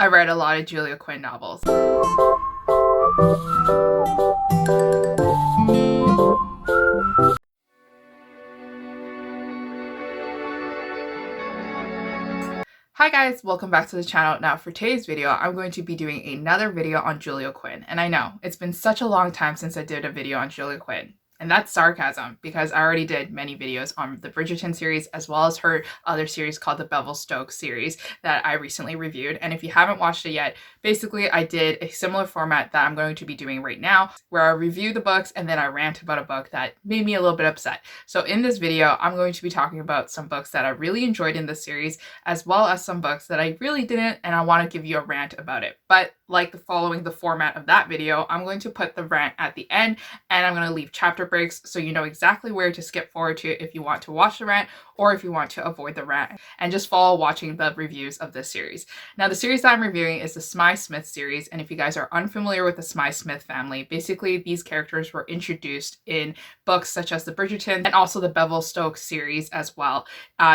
I read a lot of Julia Quinn novels. Hi guys, welcome back to the channel. Now for today's video, I'm going to be doing another video on Julia Quinn. And I know, it's been such a long time since I did a video on Julia Quinn. And that's sarcasm because I already did many videos on the Bridgerton series as well as her other series called the Bevelstoke series that I recently reviewed. And if you haven't watched it yet, basically I did a similar format that I'm going to be doing right now where I review the books and then I rant about a book that made me a little bit upset. So in this video, I'm going to be talking about some books that I really enjoyed in this series as well as some books that I really didn't, and I want to give you a rant about it. But like following the format of that video, I'm going to put the rant at the end and I'm going to leave chapter breaks so you know exactly where to skip forward to if you want to watch the rant or if you want to avoid the rant and just follow watching the reviews of this series. Now the series that I'm reviewing is the Smythe-Smith series, and if you guys are unfamiliar with the Smythe-Smith family, basically these characters were introduced in books such as the Bridgerton and also the Bevelstoke series as well.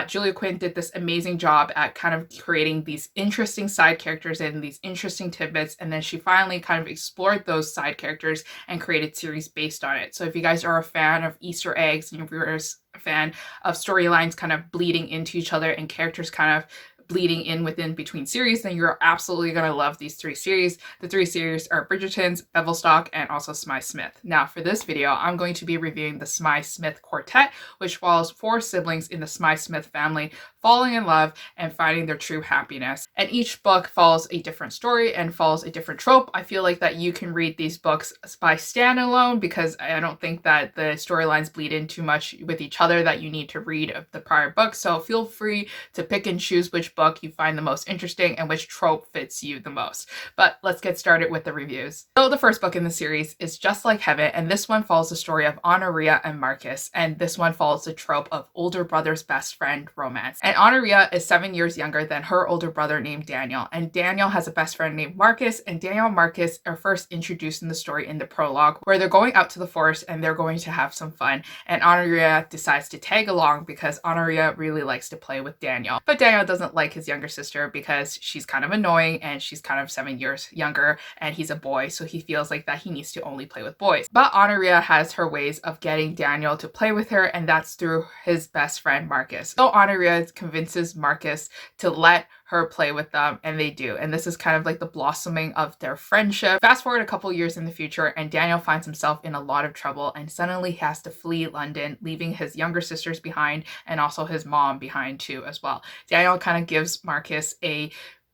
Julia Quinn did this amazing job at kind of creating these interesting side characters and these interesting tidbits, and then she finally kind of explored those side characters and created series based on it. So if you guys are a fan of Easter eggs and you're a fan of storylines kind of bleeding into each other and characters kind of bleeding in between series, then you're absolutely going to love these three series. The three series are Bridgerton's, Bevelstoke, and also Smythe-Smith. Now for this video, I'm going to be reviewing the Smythe-Smith Quartet, which follows four siblings in the Smythe-Smith family falling in love and finding their true happiness. And each book follows a different story and follows a different trope. I feel like that you can read these books by standalone because I don't think that the storylines bleed in too much with each other that you need to read of the prior books. So feel free to pick and choose which book you find the most interesting and which trope fits you the most. But let's get started with the reviews. So the first book in the series is Just Like Heaven, and this one follows the story of Honoria and Marcus, and this one follows the trope of older brother's best friend romance. And Honoria is 7 years younger than her older brother named Daniel, and Daniel has a best friend named Marcus, and Daniel and Marcus are first introduced in the story in the prologue where they're going out to the forest and they're going to have some fun, and Honoria decides to tag along because Honoria really likes to play with Daniel. But Daniel doesn't like his younger sister because she's kind of annoying and she's kind of 7 years younger and he's a boy, so he feels like that he needs to only play with boys. But Honoria has her ways of getting Daniel to play with her, and that's through his best friend Marcus. So Honoria convinces Marcus to let her play with them, and they do. And this is kind of like the blossoming of their friendship. Fast forward a couple years in the future, and Daniel finds himself in a lot of trouble and suddenly has to flee London, leaving his younger sisters behind and also his mom behind too as well. Daniel kind of gives Marcus a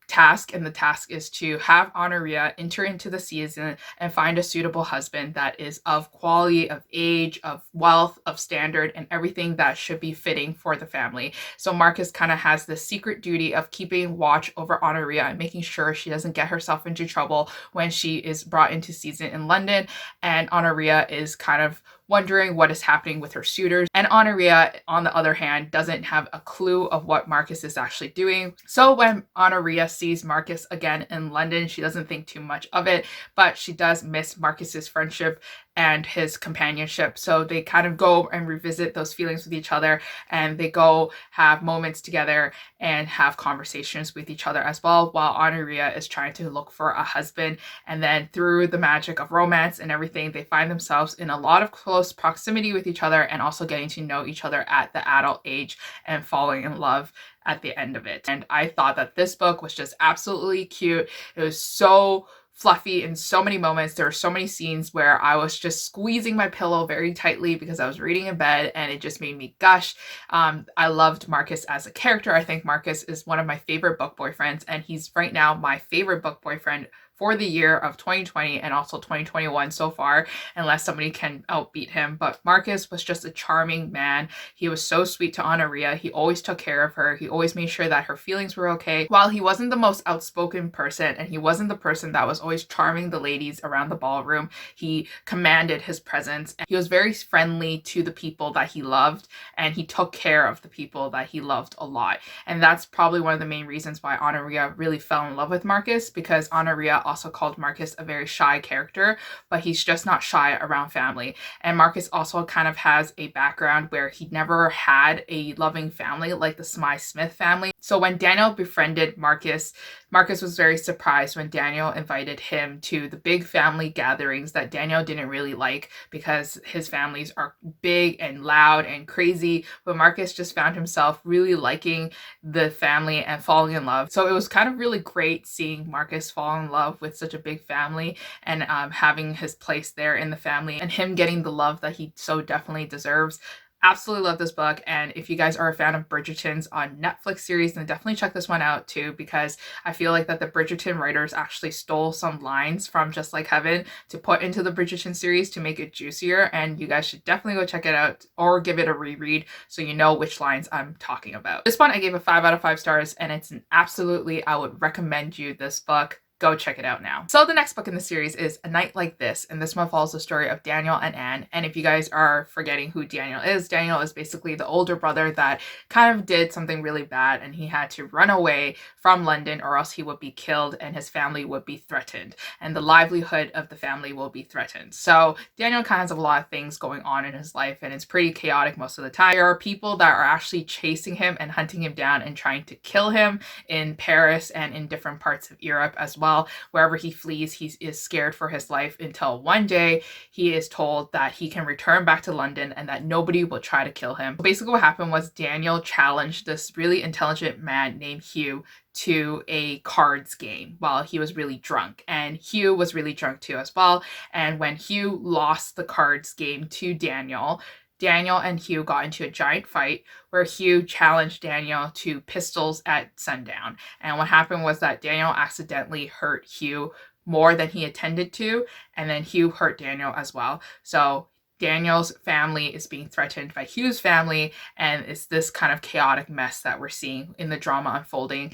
task, and the task is to have Honoria enter into the season and find a suitable husband that is of quality, of age, of wealth, of standard, and everything that should be fitting for the family. So Marcus kind of has the secret duty of keeping watch over Honoria and making sure she doesn't get herself into trouble when she is brought into season in London, and Honoria is kind of wondering what is happening with her suitors. And Honoria, on the other hand, doesn't have a clue of what Marcus is actually doing. So when Honoria sees Marcus again in London, she doesn't think too much of it, but she does miss Marcus's friendship and his companionship. So they kind of go and revisit those feelings with each other, and they go have moments together and have conversations with each other as well, while Honoria is trying to look for a husband. And then through the magic of romance and everything, they find themselves in a lot of close proximity with each other and also getting to know each other at the adult age and falling in love at the end of it. And I thought that this book was just absolutely cute. It was so fluffy in so many moments. There were so many scenes where I was just squeezing my pillow very tightly because I was reading in bed, and it just made me gush. I loved Marcus as a character. I think Marcus is one of my favorite book boyfriends, and he's right now my favorite book boyfriend for the year of 2020 and also 2021 so far, unless somebody can outbeat him. But Marcus was just a charming man. He was so sweet to Honoria. He always took care of her. He always made sure that her feelings were okay. While he wasn't the most outspoken person and he wasn't the person that was always charming the ladies around the ballroom, he commanded his presence. He was very friendly to the people that he loved, and he took care of the people that he loved a lot. And that's probably one of the main reasons why Honoria really fell in love with Marcus, because Honoria also called Marcus a very shy character, but he's just not shy around family. And Marcus also kind of has a background where he never had a loving family like the Smythe-Smith family. So when Daniel befriended Marcus, Marcus was very surprised when Daniel invited him to the big family gatherings that Daniel didn't really like because his families are big and loud and crazy, but Marcus just found himself really liking the family and falling in love. So it was kind of really great seeing Marcus fall in love with such a big family and having his place there in the family and him getting the love that he so definitely deserves. Absolutely love this book, and if you guys are a fan of Bridgerton's on Netflix series, then definitely check this one out too, because I feel like that the Bridgerton writers actually stole some lines from Just Like Heaven to put into the Bridgerton series to make it juicier, and you guys should definitely go check it out or give it a reread so you know which lines I'm talking about. This one I gave a 5 out of 5 stars, and it's an absolutely, I would recommend you this book. Go check it out now. So the next book in the series is A Night Like This, and this one follows the story of Daniel and Anne. And if you guys are forgetting who Daniel is basically the older brother that kind of did something really bad, and he had to run away from London or else he would be killed and his family would be threatened, and the livelihood of the family will be threatened. So Daniel kind of has a lot of things going on in his life, and it's pretty chaotic most of the time. There are people that are actually chasing him and hunting him down and trying to kill him in Paris and in different parts of Europe as well. Wherever he flees, he is scared for his life until one day he is told that he can return back to London and that nobody will try to kill him. Basically what happened was Daniel challenged this really intelligent man named Hugh to a cards game while he was really drunk, and Hugh was really drunk too as well. And when Hugh lost the cards game to Daniel and Hugh got into a giant fight where Hugh challenged Daniel to pistols at sundown. And what happened was that Daniel accidentally hurt Hugh more than he intended to, and then Hugh hurt Daniel as well. So Daniel's family is being threatened by Hugh's family, and it's this kind of chaotic mess that we're seeing in the drama unfolding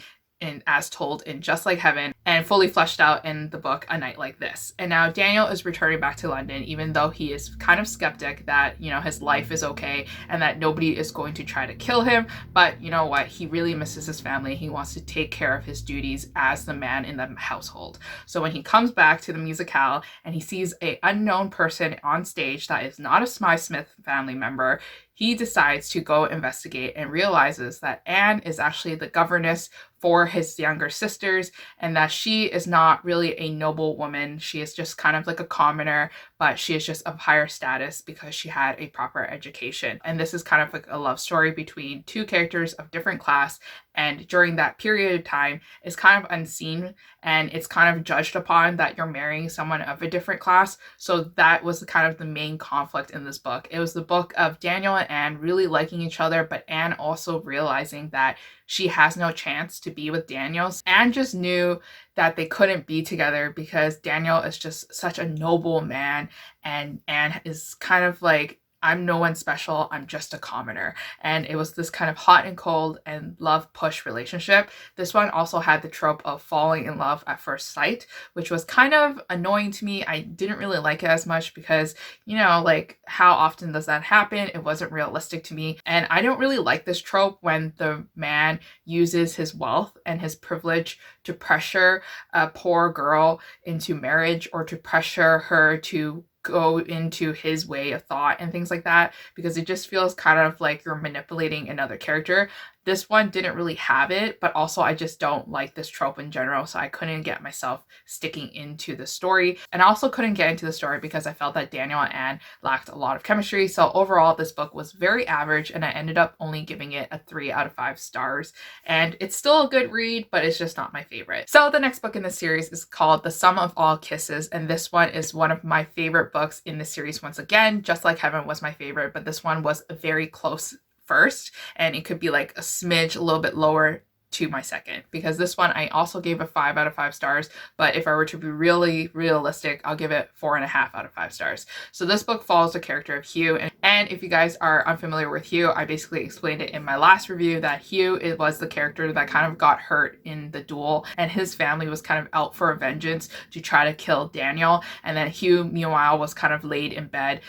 as told in Just Like Heaven and fully fleshed out in the book A Night Like This. And now Daniel is returning back to London, even though he is kind of skeptic that, you know, his life is okay and that nobody is going to try to kill him. But you know what? He really misses his family. He wants to take care of his duties as the man in the household. So when he comes back to the musicale and he sees an unknown person on stage that is not a Smythe-Smith family member, he decides to go investigate and realizes that Anne is actually the governess for his younger sisters, and that she is not really a noble woman. She is just kind of like a commoner, but she is just of higher status because she had a proper education. And this is kind of like a love story between two characters of different class, and during that period of time it's kind of unseen and it's kind of judged upon that you're marrying someone of a different class. So that was kind of the main conflict in this book. It was the book of Daniel and Anne really liking each other, but Anne also realizing that she has no chance to be with Daniel. Anne just knew that they couldn't be together because Daniel is just such a noble man, and Anne is kind of like, I'm no one special, I'm just a commoner. And it was this kind of hot and cold and love push relationship. This one also had the trope of falling in love at first sight, which was kind of annoying to me. I didn't really like it as much because, you know, like, how often does that happen? It wasn't realistic to me. And I don't really like this trope when the man uses his wealth and his privilege to pressure a poor girl into marriage, or to pressure her to go into his way of thought and things like that, because it just feels kind of like you're manipulating another character. This one didn't really have it, but also I just don't like this trope in general, so I couldn't get myself sticking into the story. And I also couldn't get into the story because I felt that Daniel and Anne lacked a lot of chemistry. So overall, this book was very average, and I ended up only giving it a 3 out of 5 stars. And it's still a good read, but it's just not my favorite. So the next book in the series is called The Sum of All Kisses, and this one is one of my favorite books in the series. Once again, Just Like Heaven was my favorite, but this one was a very close first, and it could be like a smidge a little bit lower to my second, because this one I also gave a 5 out of 5 stars, but if I were to be really realistic, I'll give it 4.5 out of 5 stars. So this book follows the character of Hugh, and if you guys are unfamiliar with Hugh, I basically explained it in my last review that Hugh, it was the character that kind of got hurt in the duel, and his family was kind of out for a vengeance to try to kill Daniel, and then Hugh meanwhile was kind of laid in bed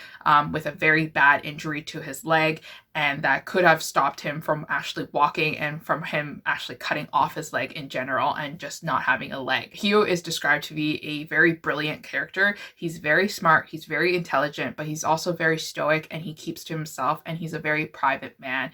with a very bad injury to his leg, and that could have stopped him from actually walking and from him actually cutting off his leg in general and just not having a leg. Hugh is described to be a very brilliant character. He's very smart, he's very intelligent, but he's also very stoic and he keeps to himself, and he's a very private man.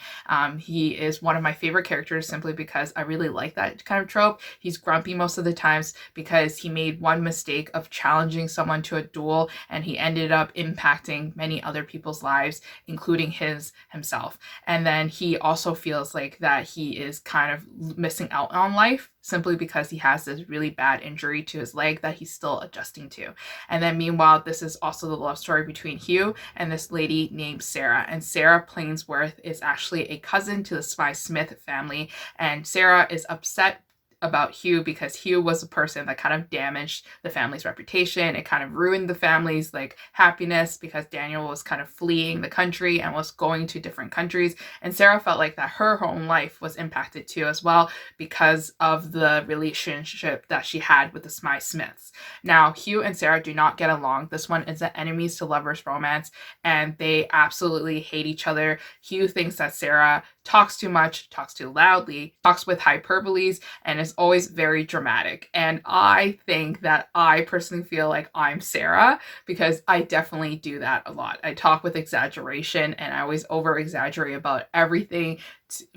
He is one of my favorite characters simply because I really like that kind of trope. He's grumpy most of the times because he made one mistake of challenging someone to a duel and he ended up impacting many other people's lives, including his himself. And then he also feels like that he is kind of missing out on life simply because he has this really bad injury to his leg that he's still adjusting to. And then meanwhile, this is also the love story between Hugh and this lady named Sarah. And Sarah Plainsworth is actually a cousin to the Smythe-Smith family. And Sarah is upset about Hugh because Hugh was a person that kind of damaged the family's reputation. It kind of ruined the family's like happiness because Daniel was kind of fleeing the country and was going to different countries. And Sarah felt like that her own life was impacted too as well because of the relationship that she had with the Smythe-Smiths. Now, Hugh and Sarah do not get along. This one is an enemies to lovers romance, and they absolutely hate each other. Hugh thinks that Sarah talks too much, talks too loudly, talks with hyperboles, and is always very dramatic. And I think that I personally feel like I'm Sarah because I definitely do that a lot. I talk with exaggeration and I always over exaggerate about everything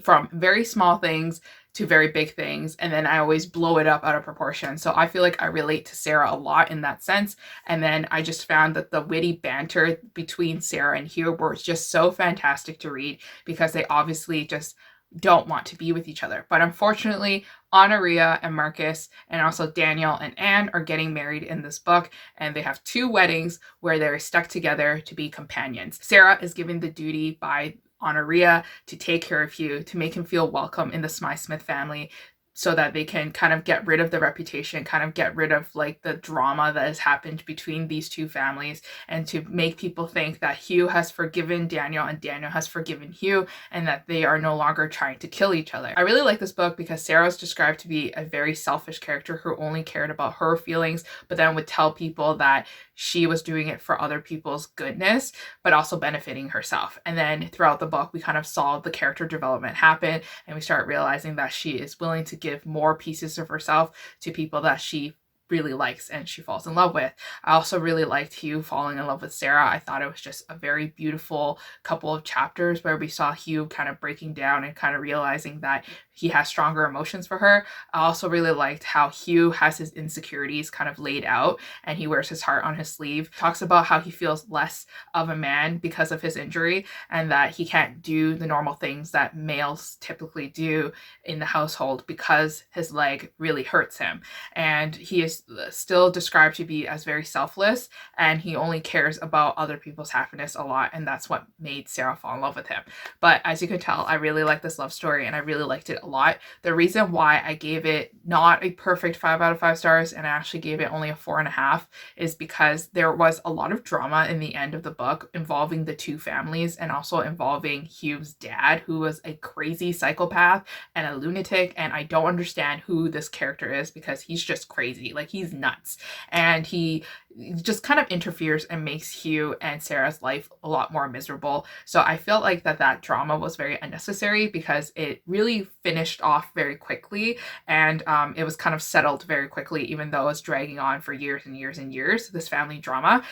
from very small things to very big things, and then I always blow it up out of proportion. So I feel like I relate to Sarah a lot in that sense. And then I just found that the witty banter between Sarah and Hugh were just so fantastic to read because they obviously just don't want to be with each other. But unfortunately, Honoria and Marcus and also Daniel and Anne are getting married in this book, and they have 2 weddings where they're stuck together to be companions. Sarah is given the duty by Honoria to take care of Hugh, to make him feel welcome in the Smythe-Smith family, so that they can kind of get rid of the reputation, kind of get rid of like the drama that has happened between these 2 families, and to make people think that Hugh has forgiven Daniel and Daniel has forgiven Hugh, and that they are no longer trying to kill each other. I really like this book because Sarah is described to be a very selfish character who only cared about her feelings, but then would tell people that she was doing it for other people's goodness, but also benefiting herself. And then throughout the book, we kind of saw the character development happen, and we start realizing that she is willing to give more pieces of herself to people that she really likes and she falls in love with. I also really liked Hugh falling in love with Sarah. I thought it was just a very beautiful couple of chapters where we saw Hugh kind of breaking down and kind of realizing that he has stronger emotions for her. I also really liked how Hugh has his insecurities kind of laid out and he wears his heart on his sleeve. Talks about how he feels less of a man because of his injury and that he can't do the normal things that males typically do in the household because his leg really hurts him. And he is still described to be as very selfless, and he only cares about other people's happiness a lot, and that's what made Sarah fall in love with him. But as you can tell, I really like this love story and I really liked it a lot. The reason why I gave it not a perfect 5 out of 5 stars and I actually gave it only a 4.5 is because there was a lot of drama in the end of the book involving the 2 families and also involving Hugh's dad, who was a crazy psychopath and a lunatic, and I don't understand who this character is because he's just crazy. Like, he's nuts, and he just kind of interferes and makes Hugh and Sarah's life a lot more miserable. So I felt like that drama was very unnecessary because it really finished off very quickly, and it was kind of settled very quickly, even though it was dragging on for years and years and years, this family drama.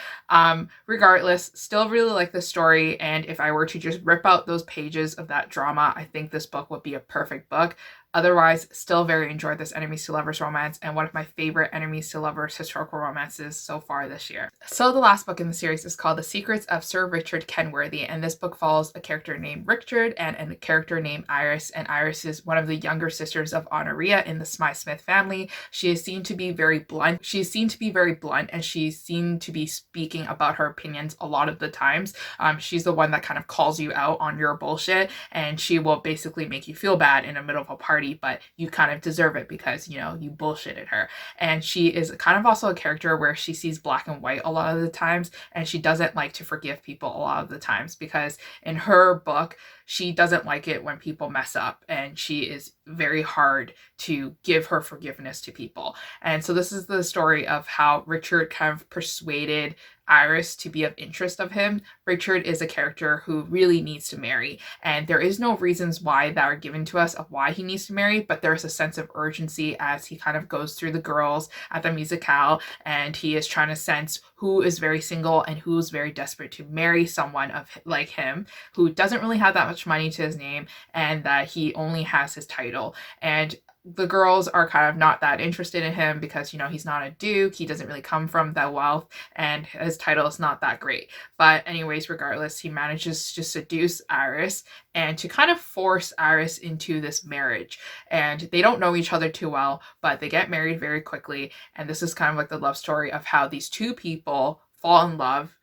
Regardless, still really like the story, and if I were to just rip out those pages of that drama, I think this book would be a perfect book. Otherwise, still very enjoyed this enemies to lovers romance, and one of my favorite enemies to lovers historical romances so far this year. So the last book in the series is called The Secrets of Sir Richard Kenworthy, and this book follows a character named Richard and a character named Iris, and Iris is one of the younger sisters of Honoria in the Smythe-Smith family. She is seen to be very blunt. She's seen to be very blunt, and she's seen to be speaking about her opinions a lot of the times. She's the one that kind of calls you out on your bullshit, and she will basically make you feel bad in the middle of a party, but you kind of deserve it because, you know, you bullshitted her. And she is kind of also a character where she sees black and white a lot of the times, and she doesn't like to forgive people a lot of the times because in her book, she doesn't like it when people mess up, and she is very hard to give her forgiveness to people. And so this is the story of how Richard kind of persuaded Iris to be of interest of him. Richard is a character who really needs to marry, and there is no reasons why that are given to us of why he needs to marry, but there's a sense of urgency as he kind of goes through the girls at the musicale, and he is trying to sense who is very single and who's very desperate to marry someone of like him, who doesn't really have that much money to his name, and that he only has his title. And the girls are kind of not that interested in him because, you know, he's not a duke, he doesn't really come from that wealth, and his title is not that great. But anyways, regardless, he manages to seduce Iris and to kind of force Iris into this marriage. And they don't know each other too well, but they get married very quickly. And this is kind of like the love story of how these two people fall in love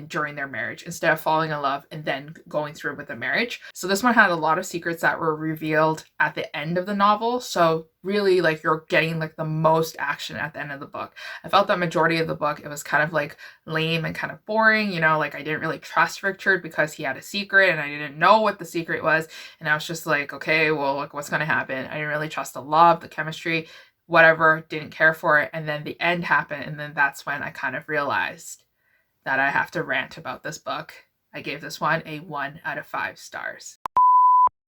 during their marriage, instead of falling in love and then going through with the marriage. So this one had a lot of secrets that were revealed at the end of the novel. So really, like, you're getting like the most action at the end of the book. I felt that majority of the book, it was kind of like lame and kind of boring, you know, like I didn't really trust Richard because he had a secret and I didn't know what the secret was. And I was just like, okay, well, like, what's going to happen? I didn't really trust the love, the chemistry, whatever, didn't care for it. And then the end happened. And then that's when I kind of realized that I have to rant about this book. I gave this one a 1 out of 5 stars.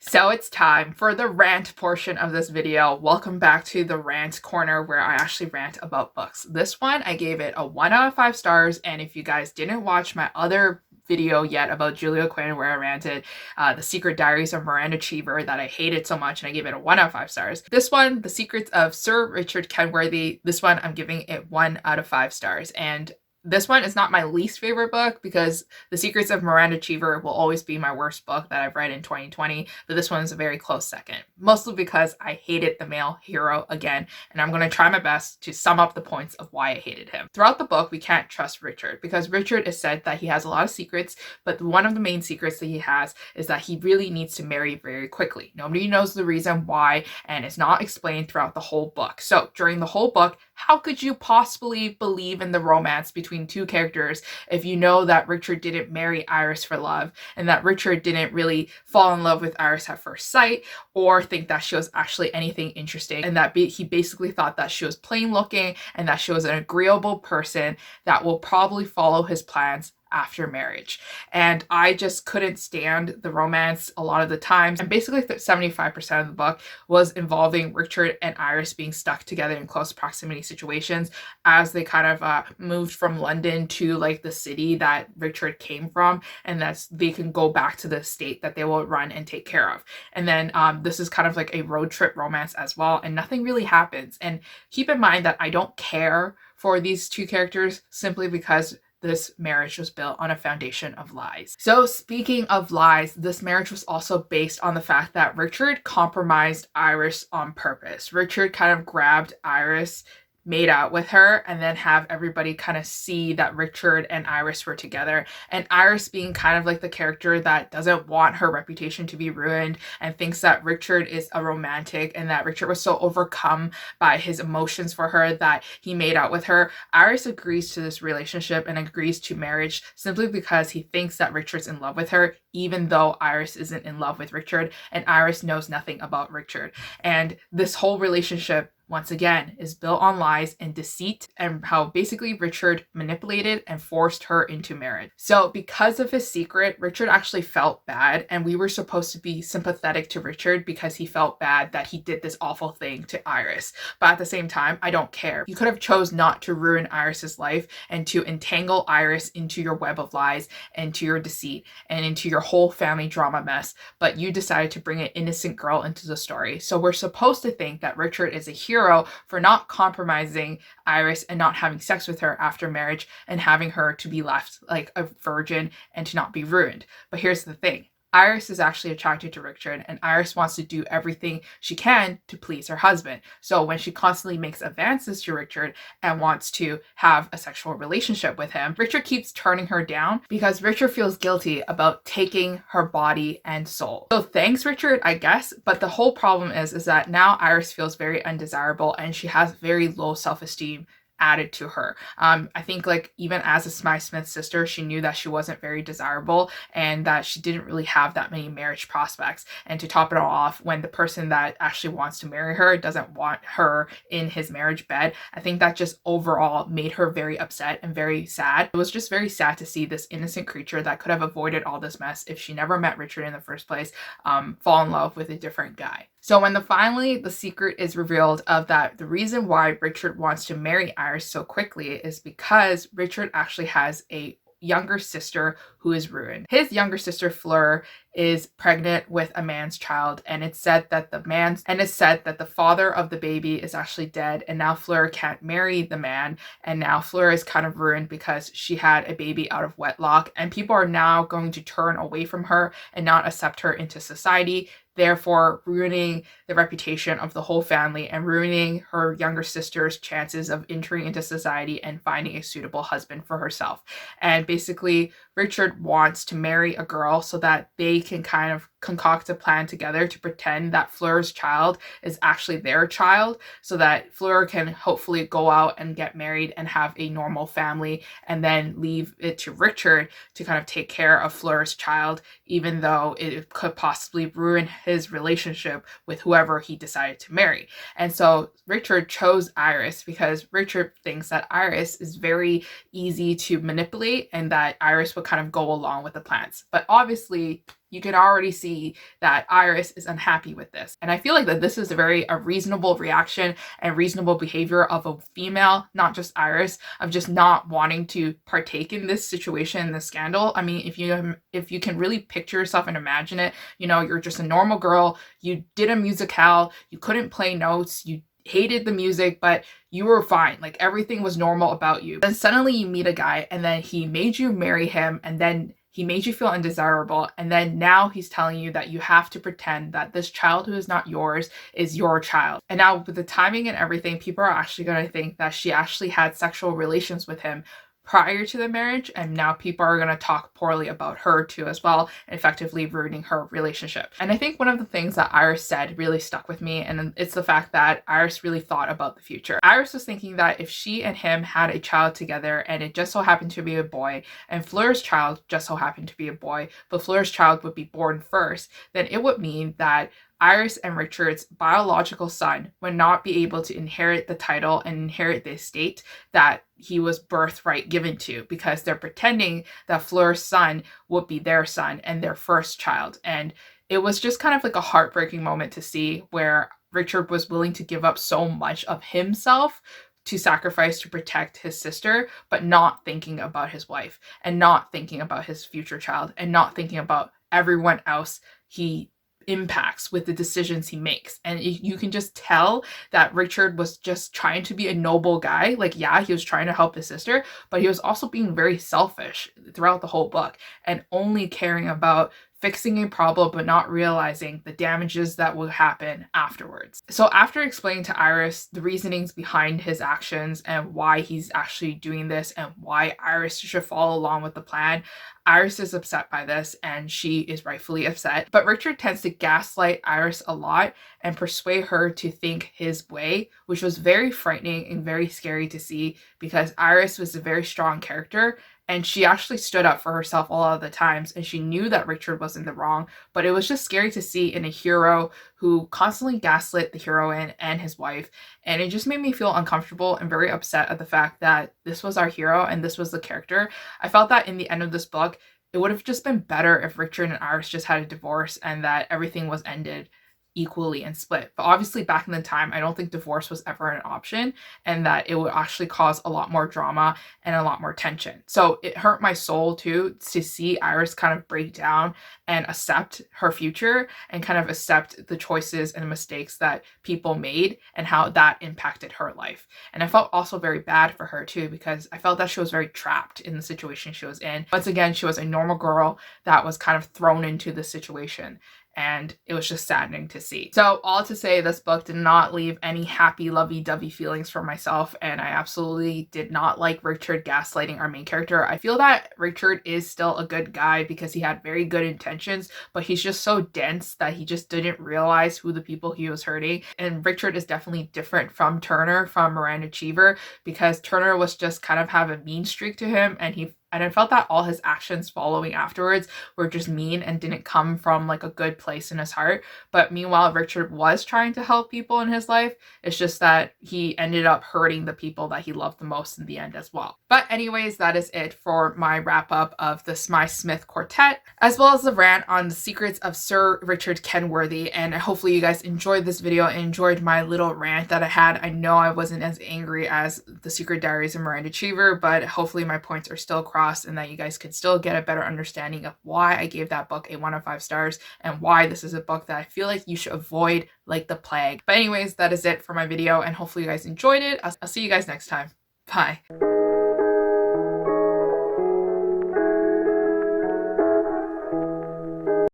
So it's time for the rant portion of this video. Welcome back to the rant corner where I actually rant about books. This one, I gave it a 1 out of 5 stars. And if you guys didn't watch my other video yet about Julia Quinn where I ranted The Secret Diaries of Miranda Cheever that I hated so much and I gave it a 1 out of 5 stars. This one, The Secrets of Sir Richard Kenworthy, this one I'm giving it 1 out of 5 stars. And this one is not my least favorite book because The Secrets of Miranda Cheever will always be my worst book that I've read in 2020, but this one is a very close second, mostly because I hated the male hero again, and I'm going to try my best to sum up the points of why I hated him. Throughout the book, we can't trust Richard because Richard is said that he has a lot of secrets, but one of the main secrets that he has is that he really needs to marry very quickly. Nobody knows the reason why, and it's not explained throughout the whole book. So during the whole book, how could you possibly believe in the romance between two characters if you know that Richard didn't marry Iris for love and that Richard didn't really fall in love with Iris at first sight or think that she was actually anything interesting, and that he basically thought that she was plain looking and that she was an agreeable person that will probably follow his plans after marriage. And I just couldn't stand the romance a lot of the times. And basically 75% of the book was involving Richard and Iris being stuck together in close proximity situations as they kind of moved from London to like the city that Richard came from, and that's they can go back to the estate that they will run and take care of. And then this is kind of like a road trip romance as well, and nothing really happens. And keep in mind that I don't care for these two characters simply because this marriage was built on a foundation of lies. So speaking of lies, this marriage was also based on the fact that Richard compromised Iris on purpose. Richard kind of grabbed Iris, made out with her, and then have everybody kind of see that Richard and Iris were together. And Iris being kind of like the character that doesn't want her reputation to be ruined and thinks that Richard is a romantic and that Richard was so overcome by his emotions for her that he made out with her. Iris agrees to this relationship and agrees to marriage simply because he thinks that Richard's in love with her, even though Iris isn't in love with Richard and Iris knows nothing about Richard. And this whole relationship, once again, is built on lies and deceit, and how basically Richard manipulated and forced her into marriage. So because of his secret, Richard actually felt bad, and we were supposed to be sympathetic to Richard because he felt bad that he did this awful thing to Iris. But at the same time, I don't care. You could have chose not to ruin Iris's life and to entangle Iris into your web of lies and to your deceit and into your whole family drama mess, but you decided to bring an innocent girl into the story. So we're supposed to think that Richard is a hero for not compromising Iris and not having sex with her after marriage and having her to be left like a virgin and to not be ruined. But here's the thing. Iris is actually attracted to Richard, and Iris wants to do everything she can to please her husband. So when she constantly makes advances to Richard and wants to have a sexual relationship with him, Richard keeps turning her down because Richard feels guilty about taking her body and soul. So thanks, Richard, I guess. But the whole problem is that now Iris feels very undesirable and she has very low self-esteem added to her. I think like even as a Smythe-Smith sister, she knew that she wasn't very desirable and that she didn't really have that many marriage prospects. And to top it all off, when the person that actually wants to marry her doesn't want her in his marriage bed, I think that just overall made her very upset and very sad. It was just very sad to see this innocent creature that could have avoided all this mess if she never met Richard in the first place, fall in love with a different guy. So when finally the secret is revealed of that the reason why Richard wants to marry Iris so quickly is because Richard actually has a younger sister who is ruined. His younger sister Fleur is pregnant with a man's child, and it's said that the father of the baby is actually dead, and now Fleur can't marry the man, and now Fleur is kind of ruined because she had a baby out of wedlock, and people are now going to turn away from her and not accept her into society, therefore ruining the reputation of the whole family and ruining her younger sister's chances of entering into society and finding a suitable husband for herself. And basically, Richard wants to marry a girl so that they can kind of concoct a plan together to pretend that Fleur's child is actually their child, so that Fleur can hopefully go out and get married and have a normal family, and then leave it to Richard to kind of take care of Fleur's child, even though it could possibly ruin his relationship with whoever he decided to marry. And so Richard chose Iris because Richard thinks that Iris is very easy to manipulate and that Iris would kind of go along with the plans. But obviously, you can already see that Iris is unhappy with this. And I feel like that this is a reasonable reaction and reasonable behavior of a female, not just Iris, of just not wanting to partake in this situation, this scandal. I mean, if you can really picture yourself and imagine it, you know, you're just a normal girl, you did a musicale, you couldn't play notes, you hated the music, but you were fine. Like everything was normal about you. Then suddenly you meet a guy and then he made you marry him, and then he made you feel undesirable, and then now he's telling you that you have to pretend that this child who is not yours is your child. And now with the timing and everything, people are actually going to think that she actually had sexual relations with him prior to the marriage, and now people are going to talk poorly about her too as well, effectively ruining her relationship. And I think one of the things that Iris said really stuck with me, and it's the fact that Iris really thought about the future. Iris was thinking that if she and him had a child together and it just so happened to be a boy, and Fleur's child just so happened to be a boy, but Fleur's child would be born first, then it would mean that Iris and Richard's biological son would not be able to inherit the title and inherit the estate that he was birthright given to, because they're pretending that Fleur's son would be their son and their first child. And it was just kind of like a heartbreaking moment to see where Richard was willing to give up so much of himself to sacrifice to protect his sister, but not thinking about his wife and not thinking about his future child and not thinking about everyone else he impacts with the decisions he makes. And you can just tell that Richard was just trying to be a noble guy. Like, yeah, he was trying to help his sister, but he was also being very selfish throughout the whole book and only caring about fixing a problem but not realizing the damages that will happen afterwards. So after explaining to Iris the reasonings behind his actions and why he's actually doing this and why Iris should follow along with the plan, Iris is upset by this, and she is rightfully upset. But Richard tends to gaslight Iris a lot and persuade her to think his way, which was very frightening and very scary to see, because Iris was a very strong character and she actually stood up for herself a lot of the times, and she knew that Richard was in the wrong, but it was just scary to see in a hero who constantly gaslit the heroine and his wife. And it just made me feel uncomfortable and very upset at the fact that this was our hero and this was the character. I felt that in the end of this book, it would have just been better if Richard and Iris just had a divorce and that everything was ended equally and split. But obviously back in the time, I don't think divorce was ever an option, and that it would actually cause a lot more drama and a lot more tension. So it hurt my soul too to see Iris kind of break down and accept her future and kind of accept the choices and the mistakes that people made and how that impacted her life. And I felt also very bad for her too, because I felt that she was very trapped in the situation she was in. Once again, she was a normal girl that was kind of thrown into the situation. and it was just saddening to see. So all to say, this book did not leave any happy lovey-dovey feelings for myself, and I absolutely did not like Richard gaslighting our main character. I feel that Richard is still a good guy because he had very good intentions, but he's just so dense that he just didn't realize who the people he was hurting. And Richard is definitely different from Turner, from Miranda Cheever, because Turner was just kind of have a mean streak to him, and I felt that all his actions following afterwards were just mean and didn't come from like a good place in his heart. But meanwhile, Richard was trying to help people in his life. It's just that he ended up hurting the people that he loved the most in the end as well. But anyways, that is it for my wrap up of the Smythe-Smith Quartet, as well as the rant on the secrets of Sir Richard Kenworthy. And hopefully you guys enjoyed this video and enjoyed my little rant that I had. I know I wasn't as angry as The Secret Diaries of Miranda Cheever, but hopefully my points are still across and that you guys could still get a better understanding of why I gave that book a 1 out of 5 stars and why this is a book that I feel like you should avoid like the plague. But anyways, that is it for my video, and hopefully you guys enjoyed it. I'll see you guys next time. Bye.